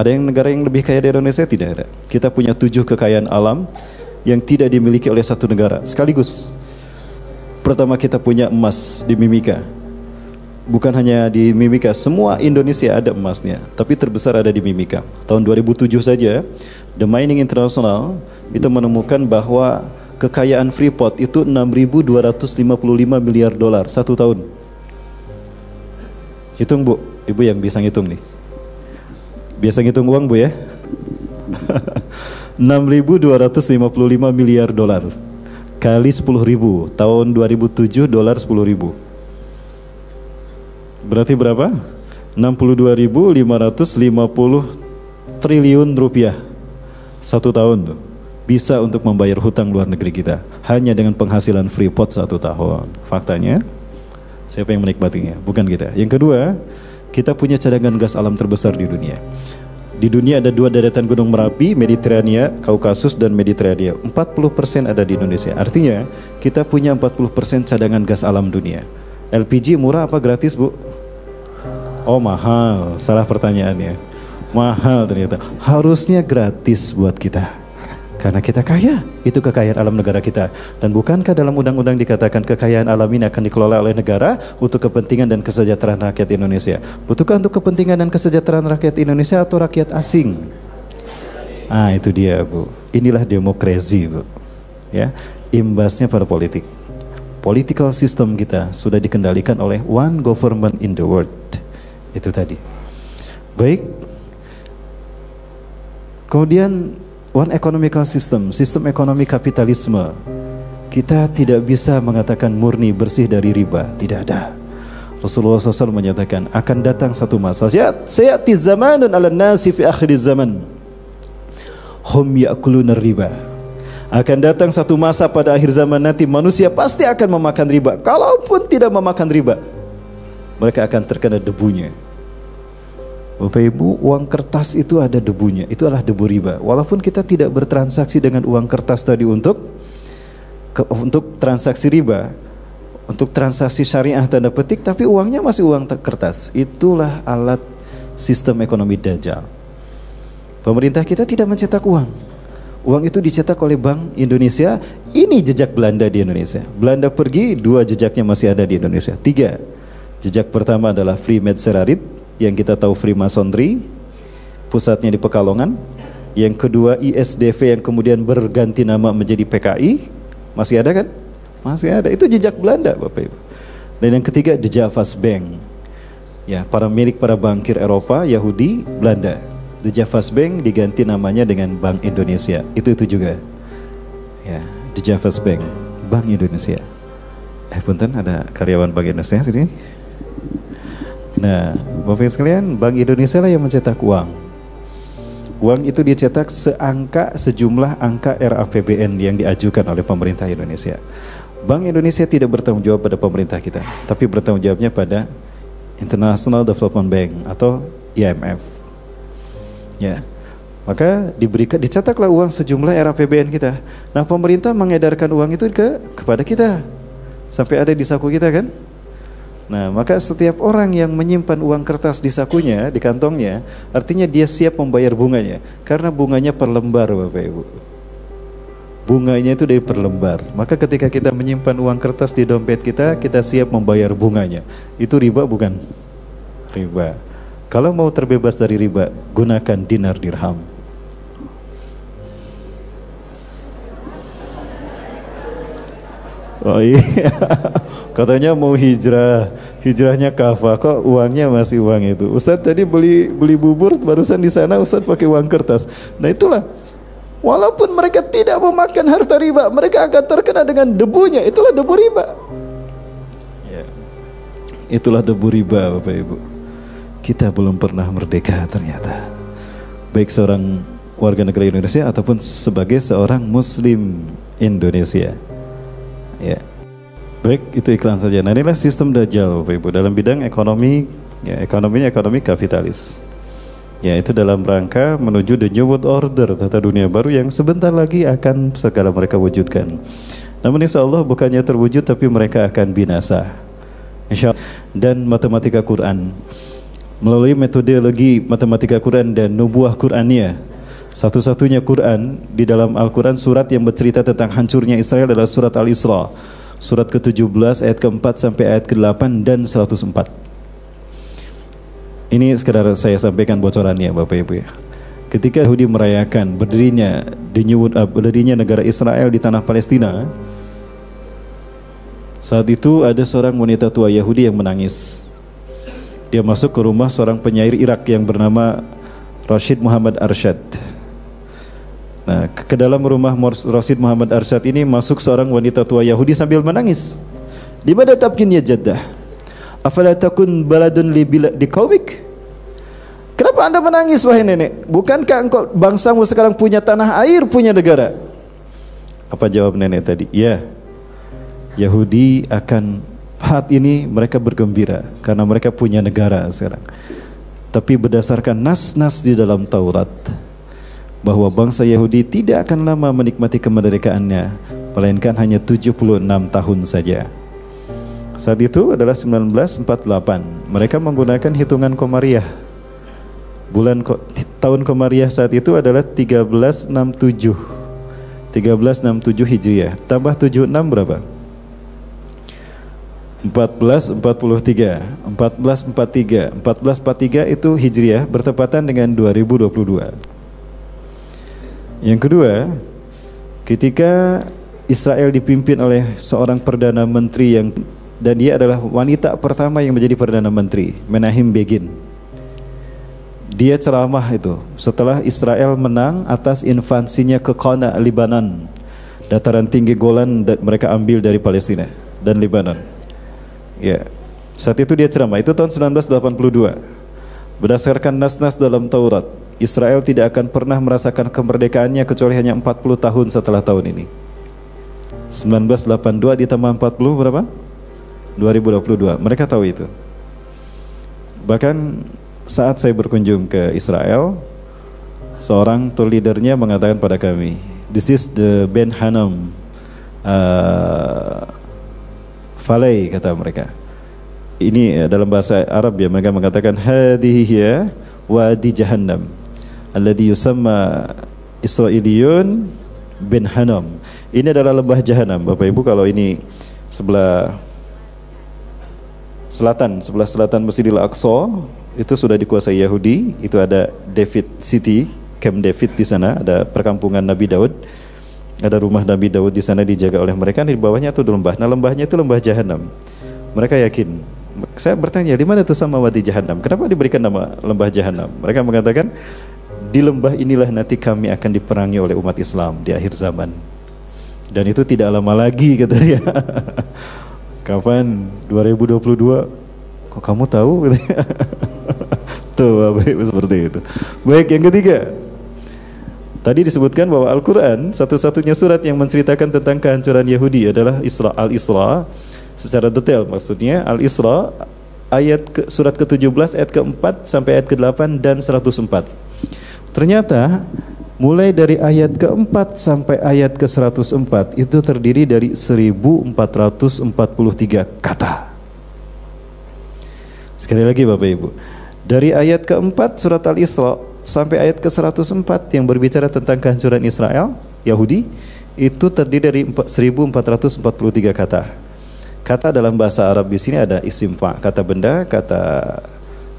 Ada yang negara yang lebih kaya dari Indonesia? Tidak ada. Kita punya 7 kekayaan alam yang tidak dimiliki oleh satu negara sekaligus. Pertama, kita punya emas di Mimika. Bukan hanya di Mimika, semua Indonesia ada emasnya, tapi terbesar ada di Mimika. Tahun 2007 saja, The Mining International itu menemukan bahwa kekayaan Freeport itu 6.255 miliar dolar satu tahun. Hitung Bu, Ibu yang bisa ngitung nih. Biasa ngitung uang Bu ya. 6.255 miliar dolar kali 10.000, tahun 2007 dolar 10.000. Berarti berapa? 62.550 triliun rupiah satu tahun tuh. Bisa untuk membayar hutang luar negeri kita hanya dengan penghasilan Freeport satu tahun. Faktanya, siapa yang menikmatinya? Bukan kita. Yang kedua, kita punya cadangan gas alam terbesar di dunia. Di dunia ada 2 deretan gunung Merapi, Mediterania, Kaukasus dan Mediterania. 40% ada di Indonesia. Artinya kita punya 40% cadangan gas alam dunia. LPG murah apa gratis Bu? Oh mahal, salah pertanyaannya. Mahal ternyata. Harusnya gratis buat kita, karena kita kaya. Itu kekayaan alam negara kita. Dan bukankah dalam undang-undang dikatakan kekayaan alam ini akan dikelola oleh negara untuk kepentingan dan kesejahteraan rakyat Indonesia? Butuhkah untuk kepentingan dan kesejahteraan rakyat Indonesia atau rakyat asing? Ah, itu dia Bu. Inilah demokrasi Bu. Ya, imbasnya pada politik. Political system kita sudah dikendalikan oleh one government in the world. Itu tadi. Baik. Kemudian one economical system, sistem ekonomi kapitalisme. Kita tidak bisa mengatakan murni bersih dari riba, tidak ada. Rasulullah SAW menyatakan akan datang satu masa, sayati zamanun ala nasi fi akhir zaman hum ya'kuluna riba. Akan datang satu masa pada akhir zaman nanti manusia pasti akan memakan riba. Kalaupun tidak memakan riba, mereka akan terkena debunya. Bapak Ibu, uang kertas itu ada debunya. Itu adalah debu riba. Walaupun kita tidak bertransaksi dengan uang kertas tadi untuk transaksi riba, untuk transaksi syariah tanda petik, tapi uangnya masih uang kertas. Itulah alat sistem ekonomi Dajjal. Pemerintah kita tidak mencetak uang. Uang itu dicetak oleh Bank Indonesia. Ini jejak Belanda di Indonesia. Belanda pergi, 2 jejaknya masih ada di Indonesia. 3. Jejak pertama adalah Freemasonry, yang kita tahu Freemasonry, pusatnya di Pekalongan. Yang kedua ISDV, yang kemudian berganti nama menjadi PKI. Masih ada kan? Masih ada. Itu jejak Belanda Bapak Ibu. Dan yang ketiga The Javas Bank. Ya, para bankir Eropa, Yahudi, Belanda. The Javas Bank diganti namanya dengan Bank Indonesia. Itu juga. Ya, The Javas Bank, Bank Indonesia. Punten, ada karyawan Bank Indonesia sini. Nah, Bapak sekalian, Bank Indonesia lah yang mencetak uang. Uang itu dicetak sejumlah angka RAPBN yang diajukan oleh pemerintah Indonesia. Bank Indonesia tidak bertanggung jawab pada pemerintah kita, tapi bertanggung jawabnya pada International Development Bank atau IMF. Ya, maka dicetaklah uang sejumlah RAPBN kita. Nah, pemerintah mengedarkan uang itu kepada kita sampai ada di saku kita kan. Nah, maka setiap orang yang menyimpan uang kertas di sakunya, di kantongnya, artinya dia siap membayar bunganya, karena bunganya per lembar Bapak Ibu. Bunganya itu dari per lembar. Maka ketika kita menyimpan uang kertas di dompet kita, kita siap membayar bunganya. Itu riba bukan? Riba. Kalau mau terbebas dari riba, gunakan dinar dirham. Oh iya, katanya mau hijrahnya kafah, kok uangnya masih uang itu. Ustadz tadi beli bubur barusan di sana, Ustadz pakai uang kertas. Nah itulah, walaupun mereka tidak memakan harta riba, mereka akan terkena dengan debunya. Itulah debu riba. Ya. Itulah debu riba Bapak Ibu. Kita belum pernah merdeka ternyata, baik seorang warga negara Indonesia ataupun sebagai seorang Muslim Indonesia. Ya, baik, itu iklan saja. Nah, inilah sistem Dajjal Bapak Ibu dalam bidang ekonomi. Ya, ekonominya ekonomi kapitalis. Ya, itu dalam rangka menuju the New World Order, tata dunia baru yang sebentar lagi akan segala mereka wujudkan. Namun insya Allah bukannya terwujud, tapi mereka akan binasa, insya Allah. Dan matematika Quran, melalui metodologi matematika Quran dan nubuah Quraniyah. Satu-satunya Quran di dalam Al-Quran, surat yang bercerita tentang hancurnya Israel adalah surat Al-Isra, surat ke-17 ayat ke-4 sampai ayat ke-8 dan 104. Ini sekedar saya sampaikan bocorannya Bapak Ibu ya. Ketika Yahudi merayakan berdirinya negara Israel di tanah Palestina, saat itu ada seorang wanita tua Yahudi yang menangis. Dia masuk ke rumah seorang penyair Irak yang bernama Rashid Muhammad Arsyad. Nah, ke dalam rumah Rashid Muhammad Arsyad ini masuk seorang wanita tua Yahudi sambil menangis. Di mana tabkin ya jaddah? Afala takun baladun li qaumik? Kenapa anda menangis wahai nenek? Bukankah engkau bangsamu sekarang punya tanah air, punya negara? Apa jawab nenek tadi? Ya, Yahudi akan saat ini mereka bergembira karena mereka punya negara sekarang. Tapi berdasarkan nas-nas di dalam Taurat bahwa bangsa Yahudi tidak akan lama menikmati kemerdekaannya, melainkan hanya 76 tahun saja. Saat itu adalah 1948. Mereka menggunakan hitungan Komariah. Tahun Komariah saat itu adalah 1367 Hijriah. Tambah 76 berapa? 1443 itu Hijriah, bertepatan dengan 2022. Yang kedua, ketika Israel dipimpin oleh seorang perdana menteri dan dia adalah wanita pertama yang menjadi perdana menteri, Menachem Begin. Dia ceramah itu setelah Israel menang atas invasinya ke Qana, Libanon, dataran tinggi Golan mereka ambil dari Palestina dan Libanon. Ya, saat itu dia ceramah, itu tahun 1982. Berdasarkan nas-nas dalam Taurat, Israel tidak akan pernah merasakan kemerdekaannya kecuali hanya 40 tahun setelah tahun ini. 1982 ditambah 40 berapa? 2022. Mereka tahu itu. Bahkan saat saya berkunjung ke Israel, seorang tour leadernya mengatakan pada kami, "This is the Ben Hanam Falay," kata mereka. Ini dalam bahasa Arab ya, mereka mengatakan hadhihi hiya wadi jahannam alladhi yusamma Israiliyun bin Hanam. Ini adalah lembah jahanam Bapak Ibu. Kalau ini sebelah selatan Masjidil Aqsa itu sudah dikuasai Yahudi. Itu ada David City, Camp David di sana, ada perkampungan Nabi Daud. Ada rumah Nabi Daud di sana dijaga oleh mereka. Di bawahnya itu lembah. Nah, lembahnya itu lembah jahanam. Mereka yakin. Saya bertanya, di mana itu sama wadi jahanam? Kenapa diberikan nama lembah jahanam? Mereka mengatakan, di lembah inilah nanti kami akan diperangi oleh umat Islam di akhir zaman. Dan itu tidak lama lagi, kata dia. Kapan? 2022. Kok kamu tahu? Tuh, Bapak Ibu, seperti itu. Baik, yang ketiga. Tadi disebutkan bahwa Al-Quran satu-satunya surat yang menceritakan tentang kehancuran Yahudi adalah Al-Isra. Secara detail maksudnya Al-Isra surat ke-17 ayat ke-4 sampai ayat ke-8 dan 104. Ternyata mulai dari ayat ke-4 sampai ayat ke-104 itu terdiri dari 1443 kata. Sekali lagi Bapak Ibu, dari ayat ke-4 surat Al-Isra sampai ayat ke-104 yang berbicara tentang kehancuran Israel, Yahudi, itu terdiri dari 1443 kata. Kata dalam bahasa Arab di sini ada isim fa, kata benda, kata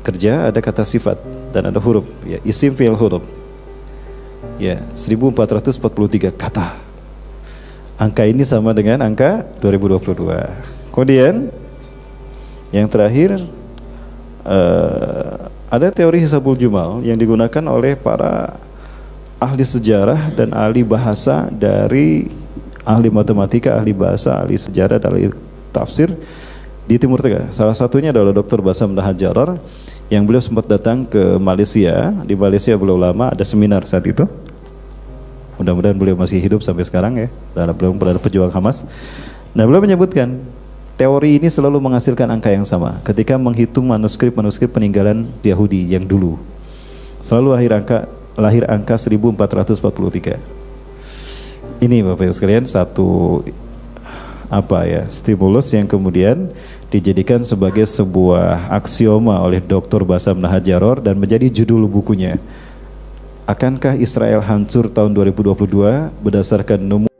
kerja, ada kata sifat, dan ada huruf, ya, isim fi'il huruf. Ya, 1443 kata. Angka ini sama dengan angka 2022. Kemudian yang terakhir ada teori hisabul jumal yang digunakan oleh para ahli sejarah dan ahli bahasa, dari ahli matematika, ahli bahasa, ahli sejarah, dan ahli tafsir di Timur Tengah. Salah satunya adalah Dr. Bassam Dahajarar yang beliau sempat datang ke Malaysia. Di Malaysia beliau lama ada seminar saat itu. Mudah-mudahan beliau masih hidup sampai sekarang ya, dan beliau berada pejuang Hamas. Nah, beliau menyebutkan teori ini selalu menghasilkan angka yang sama ketika menghitung manuskrip peninggalan Yahudi yang dulu. Selalu lahir angka 1443. Ini Bapak Ibu sekalian satu stimulus yang kemudian dijadikan sebagai sebuah aksioma oleh Dr. Bassam Nahajaror dan menjadi judul bukunya. Akankah Israel hancur tahun 2022 berdasarkan